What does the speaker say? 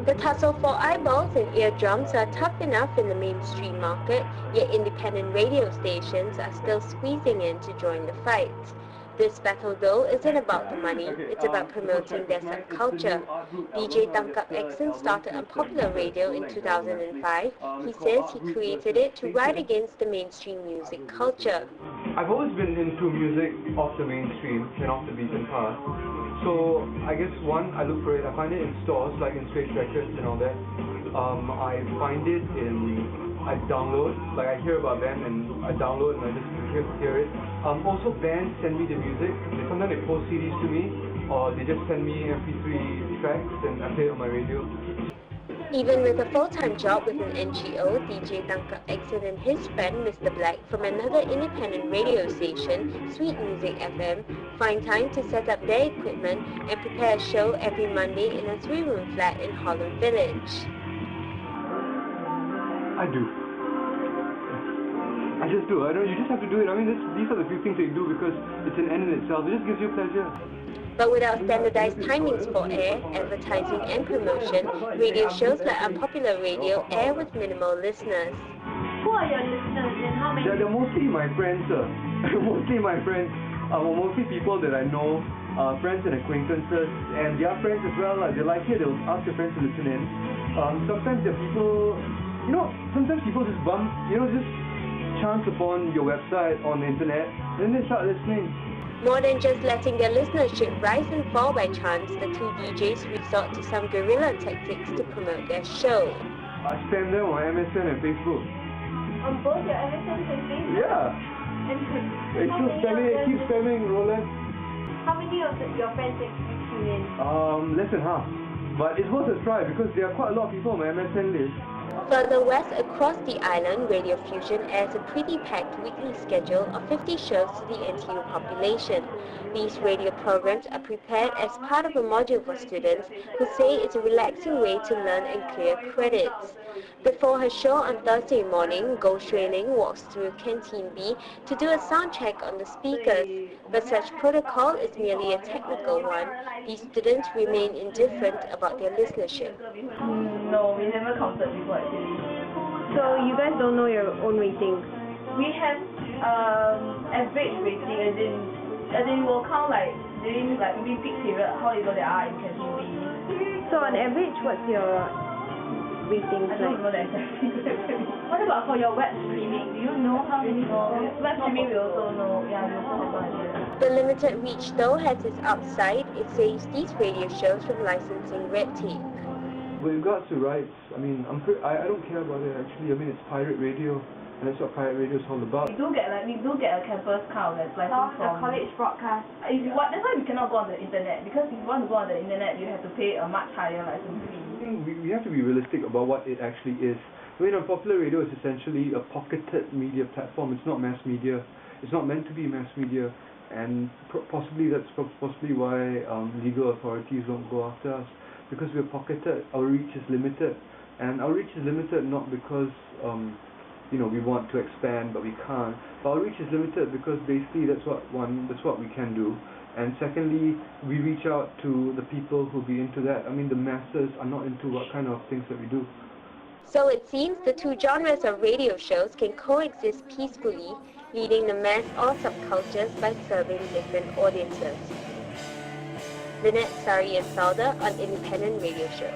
The tussle for eyeballs and eardrums are tough enough in the mainstream market, yet independent radio stations are still squeezing in to join the fight. This battle though isn't about the money, it's about promoting their subculture. DJ Tangkap Exon started on popular radio in 2005. He says he created it to ride against the mainstream music culture. I've always been into music off the mainstream and off the beaten path. So I guess one, I look for it, I find it in stores like in Strange Records and all that. I find it I download, like I hear about them and I download and I just hear it. Also bands send me the music. Sometimes they post CDs to me or they just send me MP3 tracks and I play it on my radio. Even with a full-time job with an NGO, DJ Tangkap Exon and his friend Mr. Black from another independent radio station, Sweet Music FM, find time to set up their equipment and prepare a show every Monday in a 3-room flat in Holland Village. I do. I just do. You just have to do it. I mean, these are the few things that you do because it's an end in itself. It just gives you pleasure. But without standardized timings for air, advertising and promotion, radio shows like Unpopular Radio air with minimal listeners. Who are your listeners and how many? They're mostly my friends, mostly my friends. Mostly people that I know, friends and acquaintances, and their friends as well. They like it, they'll ask their friends to listen in. Sometimes there are people, sometimes people just just chance upon your website on the internet, and then they start listening. More than just letting their listenership rise and fall by chance, the two DJs resort to some guerrilla tactics to promote their show. I spam them on MSN and Facebook. On both your MSN and Facebook? Yeah. It keeps spamming, Roland. How many of your friends actually tune in? Less than half. But it's worth a try because there are quite a lot of people on my MSN list. Further west across the island, Radio Fusion airs a pretty packed weekly schedule of 50 shows to the NTU population. These radio programs are prepared as part of a module for students who say it's a relaxing way to learn and clear credits. Before her show on Thursday morning, Go Shui Ling walks through Canteen B to do a sound check on the speakers. But such protocol is merely a technical one. These students remain indifferent about their listenership. No, we never counted before actually. So you guys don't know your own ratings? We have average rating, as in we'll count like during like maybe peak period how little there are in Canteen B. So on average, what's your ratings I don't know the exact figure. What about for your web streaming? Do you know how many? Web streaming we also know. Yeah, we also have no idea. The limited reach though has its upside. It saves these radio shows from licensing red tape. With regards to rights, I mean, I don't care about it actually. I mean, it's pirate radio, and that's what pirate radio is all about. We do get a campus card that's licensed from the college broadcast. That's why we cannot go on the internet, because if you want to go on the internet, you have to pay a much higher license fee. I think we have to be realistic about what it actually is. I mean, Unpopular Radio is essentially a pocketed media platform. It's not mass media. It's not meant to be mass media, and possibly that's possibly why legal authorities won't go after us. Because we're pocketed, our reach is limited, and our reach is limited not because we want to expand but we can't. But our reach is limited because basically that's what we can do, and secondly, we reach out to the people who'll be into that. I mean, the masses are not into what kind of things that we do. So it seems the two genres of radio shows can coexist peacefully, leading the mass or subcultures by serving different audiences. Lynette, Sari and Sauda on Independent Radio Show.